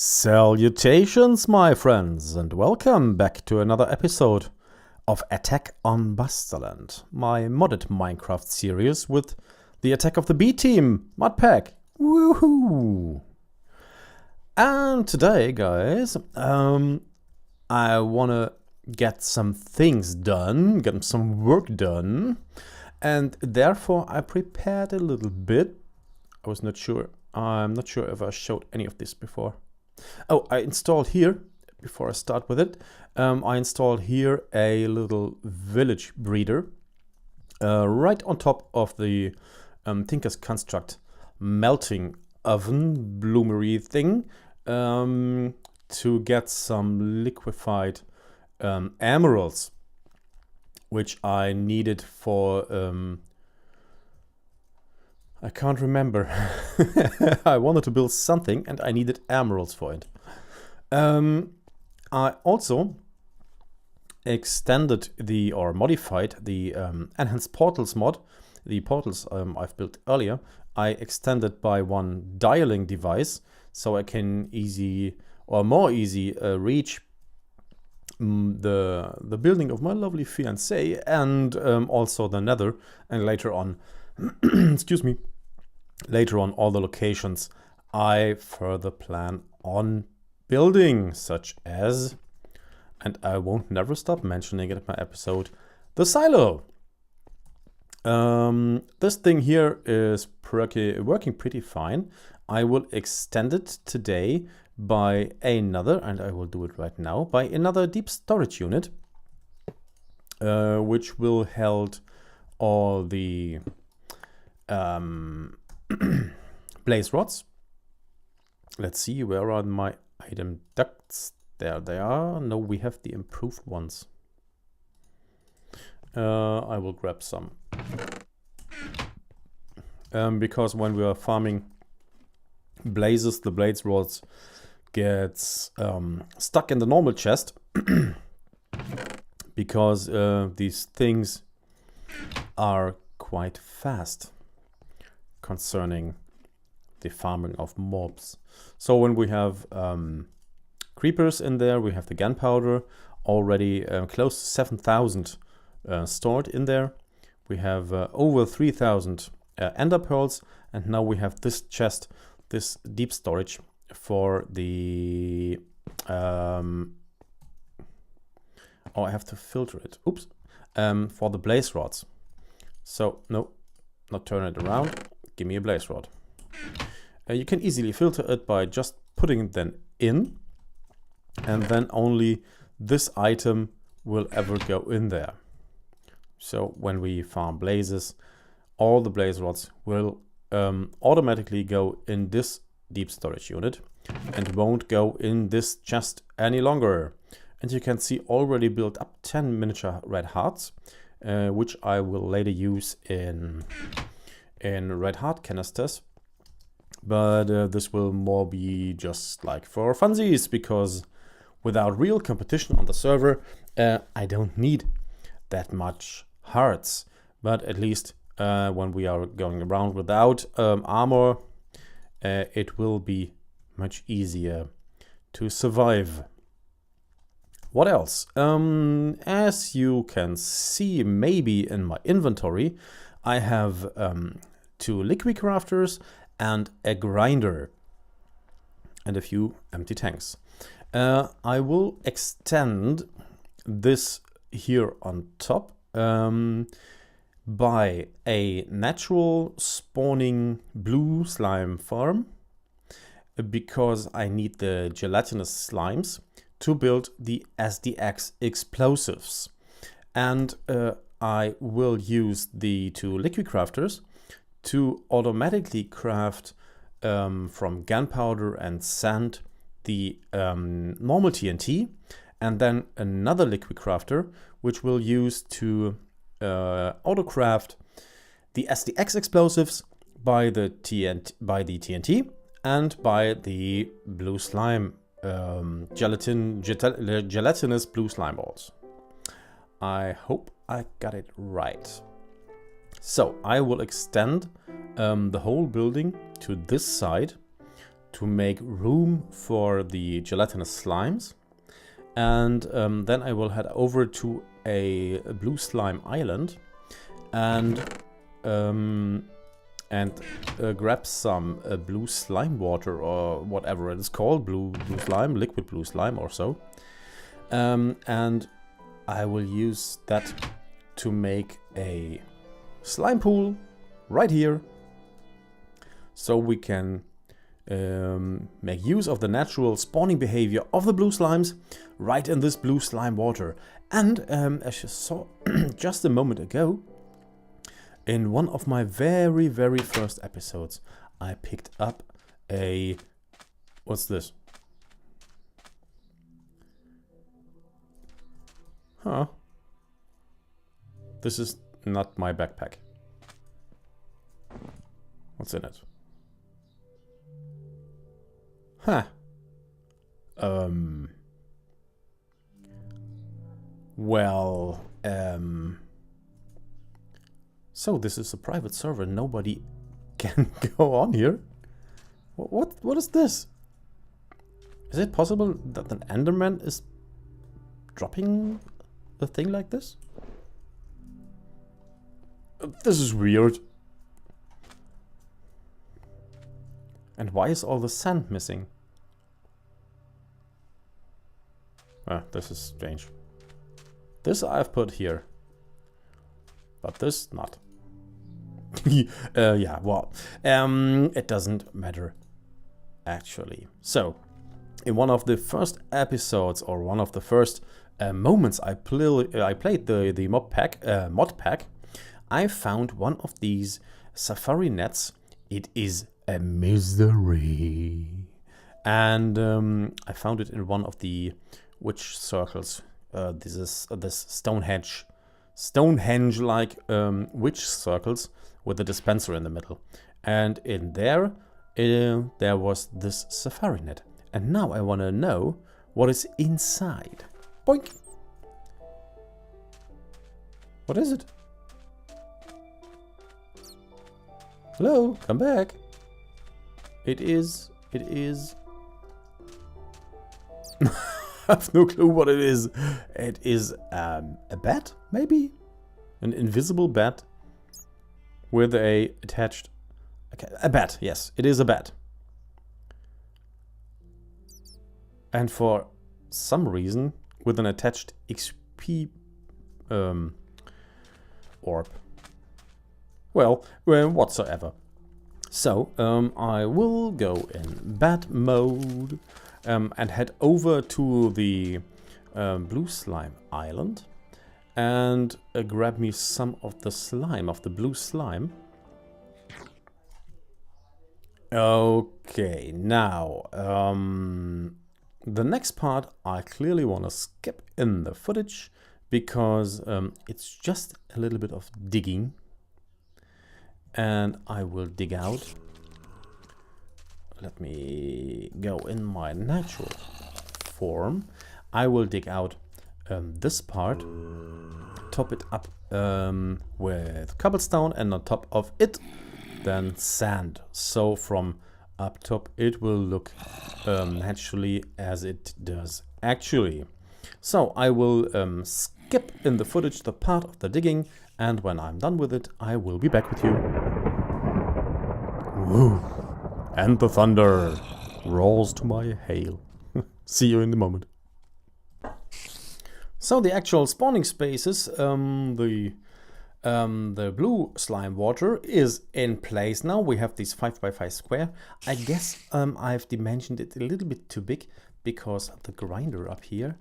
Salutations, my friends, and welcome back to another episode of Attack on Busterland, my modded Minecraft series with the Attack of the B Team, Modpack. Woohoo! And today, guys, I wanna get some things done, get some work done, and therefore I prepared a little bit. I'm not sure if I showed any of this before. Oh, I installed here, before I start with it, I installed here a little village breeder right on top of the Tinker's Construct melting oven bloomery thing to get some liquefied emeralds, which I needed for... I can't remember. I wanted to build something and I needed emeralds for it. I also extended or modified the enhanced portals mod. The portals I've built earlier, I extended by one dialing device so I can more easy reach the building of my lovely fiancée and also the nether, and later on excuse me, later on all the locations I further plan on building, such as, and I won't never stop mentioning it in my episode, the silo. This thing here is working pretty fine. I will extend it today by another, and I will do it right now, by another deep storage unit, which will hold all the blaze rods. Let's see, where are my item ducts? There they are. No, we have the improved ones. I will grab some. Because when we are farming blazes, the blaze rods gets stuck in the normal chest because these things are quite fast concerning the farming of mobs. So when we have creepers in there, we have the gunpowder already close to 7,000 stored in there. We have over 3,000 ender pearls, and now we have this chest, this deep storage for the oh, I have to filter it. Oops. For the blaze rods. So no, not turn it around. Give me a blaze rod. You can easily filter it by just putting it then in, and then only this item will ever go in there. So when we farm blazes, all the blaze rods will automatically go in this deep storage unit and won't go in this chest any longer. And you can see already built up 10 miniature red hearts, which I will later use in red heart canisters, but this will more be just like for funsies, because without real competition on the server I don't need that much hearts. But at least when we are going around without armor, it will be much easier to survive. What else? As you can see maybe in my inventory, I have 2 liquid crafters and a grinder and a few empty tanks. I will extend this here on top by a natural spawning blue slime farm, because I need the gelatinous slimes to build the SDX explosives. And I will use the 2 liquid crafters to automatically craft from gunpowder and sand the normal TNT, and then another liquid crafter which will use to autocraft the SDX explosives by the TNT and by the blue slime gelatinous blue slime balls. I hope I got it right. So I will extend the whole building to this side to make room for the gelatinous slimes. And then I will head over to a blue slime island and grab some blue slime water, or whatever it is called, blue slime, liquid blue slime or so. And I will use that to make a slime pool right here, so we can make use of the natural spawning behavior of the blue slimes right in this blue slime water. And as you saw just a moment ago, in one of my very first episodes, I picked up a... what's this? Huh. This is not my backpack. What's in it? Huh. Well, so this is a private server. Nobody can go on here. What is this? Is it possible that an Enderman is dropping a thing like this? This is weird. And why is all the sand missing? Ah, this is strange. This I've put here, but this not. Yeah, well, it doesn't matter actually. So, in one of the first episodes, or one of the first moments I played the mod pack, I found one of these safari nets. It is a misery, and I found it in one of the witch circles. This is this Stonehenge-like witch circles with a dispenser in the middle, and in there there was this safari net. And now I want to know what is inside. Boink! What is it? Hello, come back. It is. I have no clue what it is. It is a bat, maybe? An invisible bat with a attached... Okay, a bat, yes, it is a bat. And for some reason, with an attached XP orb. Well, whatsoever. So, I will go in bat mode and head over to the blue slime island and grab me some of the slime, of the blue slime. Okay, now, the next part I clearly want to skip in the footage because it's just a little bit of digging. And I will dig out. Let me go in my natural form. I will dig out this part, top it up with cobblestone, and on top of it then sand. So from up top it will look naturally as it does actually. So I will skip in the footage the part of the digging, and when I'm done with it I will be back with you. Woo! And the thunder rolls to my hail. See you in a moment. So the actual spawning spaces, the blue slime water is in place now. We have this 5x5 square. I guess I've dimensioned it a little bit too big because the grinder up here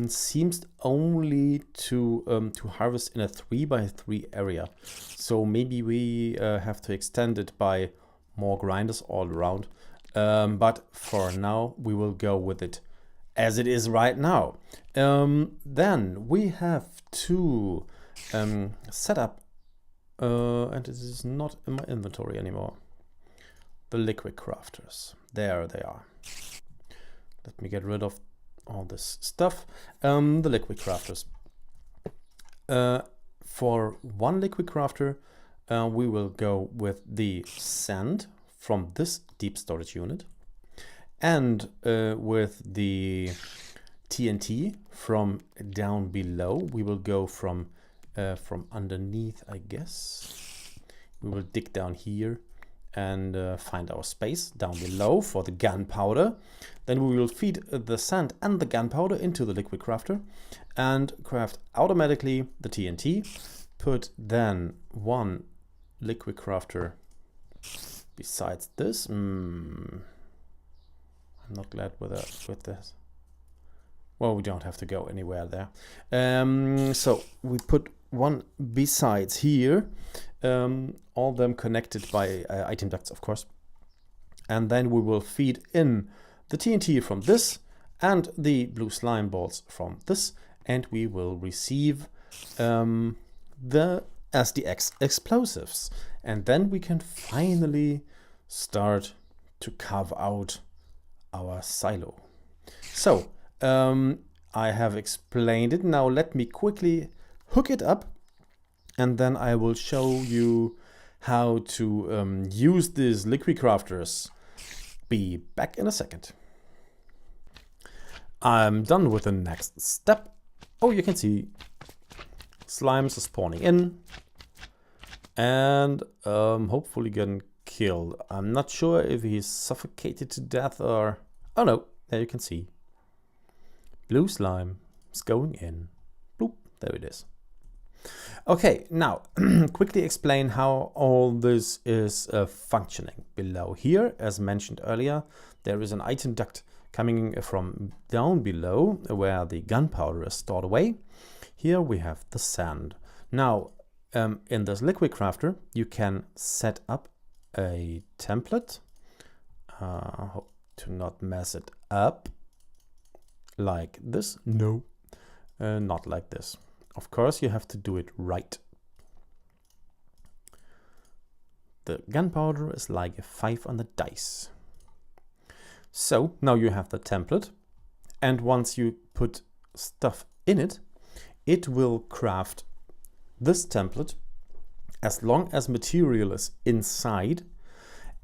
seems only to harvest in a 3x3 area. So maybe we have to extend it by more grinders all around. But for now we will go with it as it is right now. Then we have to set up, and this is not in my inventory anymore, the liquid crafters. There they are. Let me get rid of all this stuff. The liquid crafters. For one liquid crafter, we will go with the sand from this deep storage unit, and with the TNT from down below, we will go from underneath, I guess. We will dig down here and find our space down below for the gunpowder. Then we will feed the sand and the gunpowder into the liquid crafter and craft automatically the TNT. Put then one liquid crafter besides this. I'm not glad with this. Well, we don't have to go anywhere there. So we put one besides here, all them connected by item ducts, of course. And then we will feed in the TNT from this and the blue slime balls from this, and we will receive the SDX explosives. And then we can finally start to carve out our silo. So I have explained it. Now let me quickly hook it up, and then I will show you how to use these liquid crafters. Be back in a second. I'm done with the next step. Oh, you can see slimes are spawning in and hopefully getting killed. I'm not sure if he's suffocated to death or... Oh no, there you can see. Blue slime is going in. Bloop, there it is. Okay, now quickly explain how all this is functioning. Below here, as mentioned earlier, there is an item duct coming from down below where the gunpowder is stored away. Here we have the sand. Now, in this liquid crafter, you can set up a template. Hope to not mess it up. Like this? No, not like this. Of course, you have to do it right. The gunpowder is like a 5 on the dice. So now you have the template, and once you put stuff in it, it will craft this template as long as material is inside.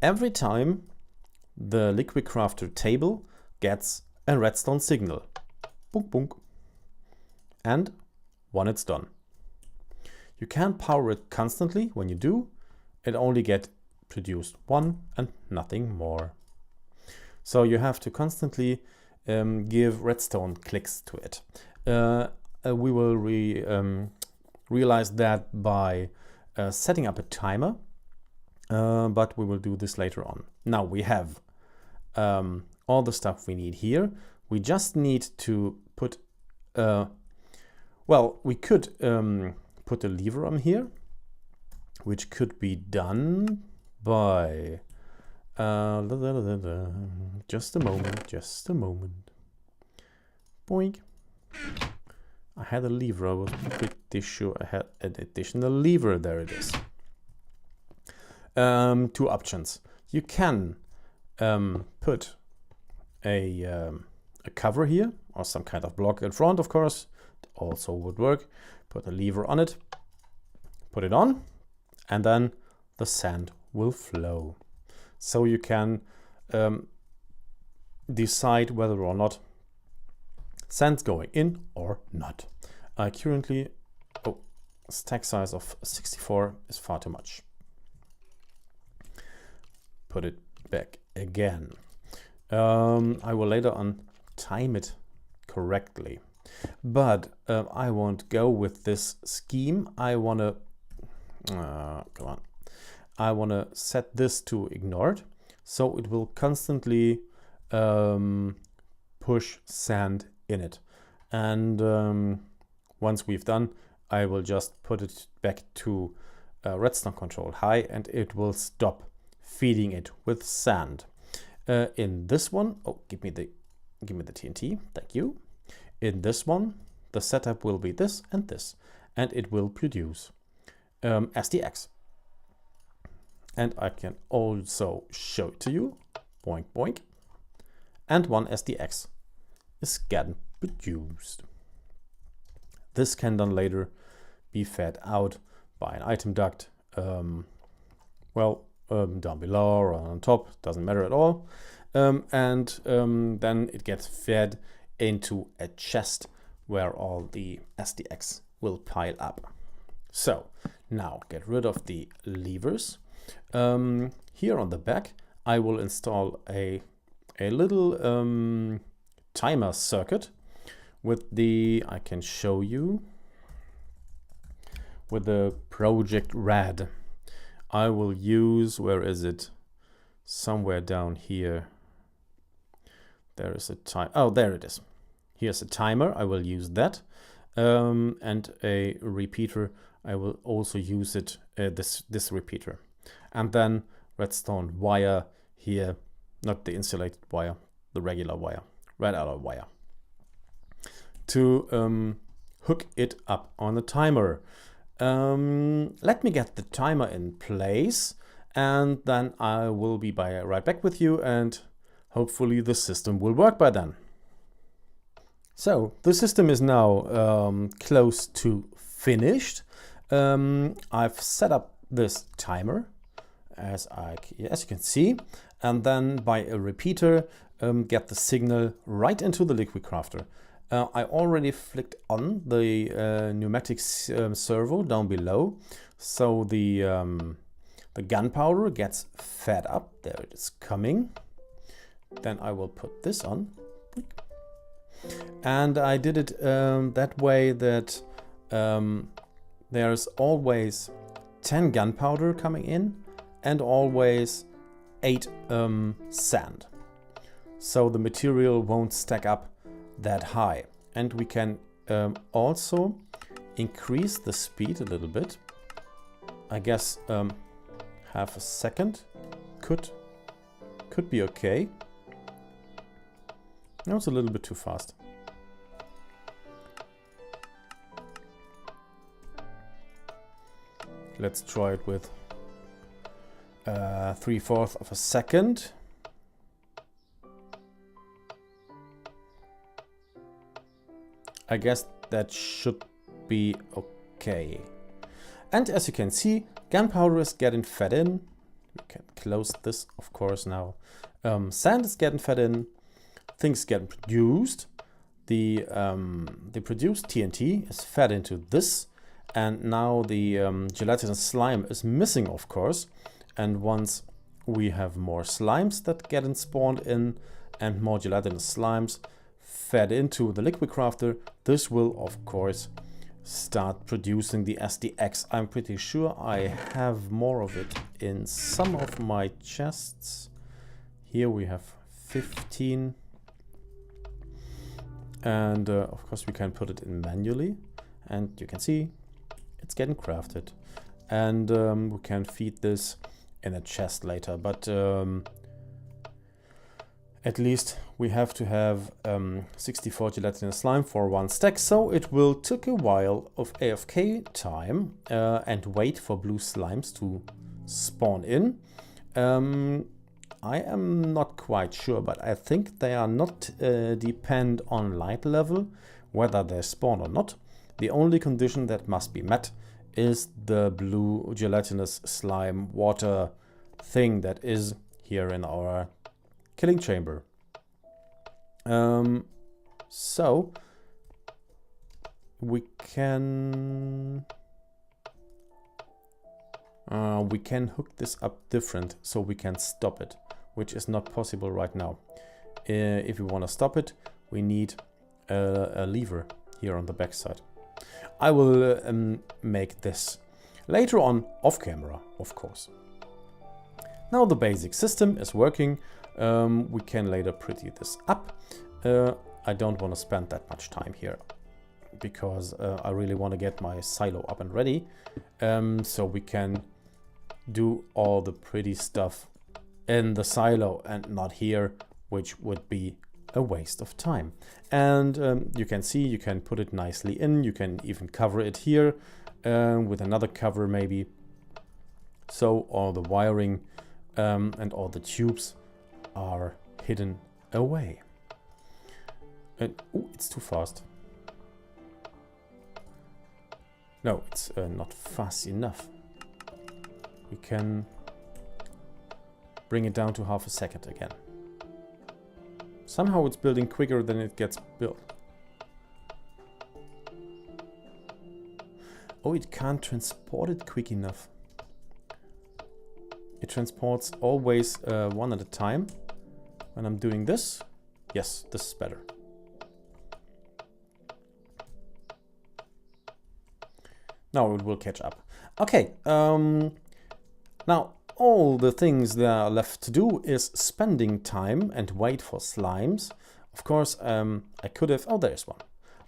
Every time the liquid crafter table gets a redstone signal. Boom, boom. And when it's done. You can't power it constantly. When you do, it only gets produced one and nothing more. So you have to constantly give redstone clicks to it. We will realize that by setting up a timer, but we will do this later on. Now we have all the stuff we need here. We just need to put well, we could put a lever on here, which could be done by just a moment. Boink. I had a lever. I was pretty sure I had an additional lever. There it is. 2 options. You can put a cover here or some kind of block in front, of course. It also would work. Put a lever on it, put it on, and then the sand will flow. So you can decide whether or not sand's going in or not. Currently, stack size of 64 is far too much. Put it back again. I will later on time it correctly, but I won't go with this scheme. I want to come on. I want to set this to ignored, so it will constantly push sand in it. And once we've done, I will just put it back to redstone control high, and it will stop feeding it with sand. In this one, give me the TNT, thank you. In this one, the setup will be this, and it will produce SDX. And I can also show it to you. Boink, boink. And 1 SDX is getting produced. This can then later be fed out by an item duct. Well, down below or on top, doesn't matter at all. Then it gets fed into a chest where all the SDX will pile up. So now get rid of the levers. Here on the back, I will install a little timer circuit with the, I can show you, with the project RAD. I will use, where is it? Somewhere down here. There is a time. Oh, there it is. Here's a timer. I will use that. And a repeater. I will also use it, this repeater. And then redstone wire here, not the insulated wire, the regular wire, red alloy wire, to hook it up on the timer. Let me get the timer in place, and then I will be right back with you, and hopefully the system will work by then. So the system is now close to finished. I've set up this timer as you can see, and then by a repeater get the signal right into the liquid crafter. I already flicked on the pneumatic servo down below, so the gunpowder gets fed up. There it is coming. Then I will put this on, and I did it that way that there's always 10 gunpowder coming in and always 8 sand, so the material won't stack up that high. And we can also increase the speed a little bit. I guess half a second could be okay. No, it's a little bit too fast. Let's try it with 3/4 of a second. I guess that should be okay. And as you can see, gunpowder is getting fed in. We can close this, of course, now. Sand is getting fed in. Things getting produced. The produced TNT is fed into this. And now the gelatinous slime is missing, of course. And once we have more slimes that get spawned in and more gelatinous slimes fed into the liquid crafter, this will of course start producing the SDX. I'm pretty sure I have more of it in some of my chests. Here we have 15, and of course we can put it in manually, and you can see it's getting crafted, and we can feed this in a chest later, but at least we have to have 64 gelatinous slime for 1 stack, so it will take a while of AFK time and wait for blue slimes to spawn in. I am not quite sure, but I think they are not depend on light level, whether they spawn or not. The only condition that must be met is the blue gelatinous slime water thing that is here in our killing chamber. So we can hook this up different, so we can stop it, which is not possible right now. If we want to stop it, we need a lever here on the back side. I will make this later on off camera, of course. Now the basic system is working. We can later pretty this up. I don't want to spend that much time here because I really want to get my silo up and ready, so we can do all the pretty stuff in the silo and not here, which would be a waste of time. And you can see you can put it nicely in. You can even cover it here with another cover maybe, so all the wiring and all the tubes are hidden away. And ooh, it's too fast. No, it's not fast enough. We can bring it down to half a second again. Somehow it's building quicker than it gets built. Oh, it can't transport it quick enough. It transports always one at a time. When I'm doing this, yes, this is better. Now it will catch up. Okay, now all the things that are left to do is spending time and wait for slimes. Of course, I could have, oh, there's one.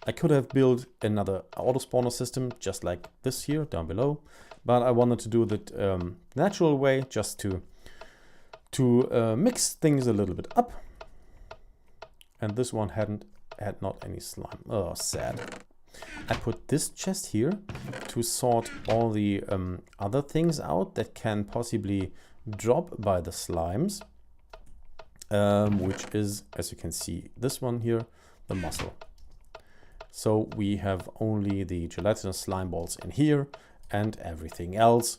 I could have built another auto spawner system just like this here down below, but I wanted to do it natural way, just to mix things a little bit up. And this one had not any slime. Oh, sad. I put this chest here to sort all the other things out that can possibly drop by the slimes, which is, as you can see, this one here, the mussel. So we have only the gelatinous slime balls in here and everything else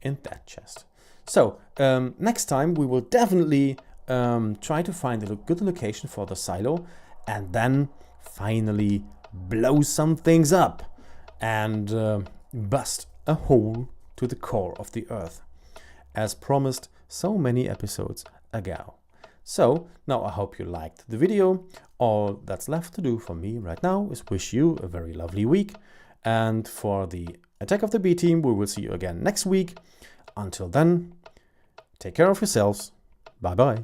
in that chest. So next time we will definitely try to find a good location for the silo and then finally blow some things up and bust a hole to the core of the earth, as promised so many episodes ago. So now I hope you liked the video. All that's left to do for me right now is wish you a very lovely week, and for the Attack of the B team we will see you again next week. Until then, take care of yourselves. Bye bye.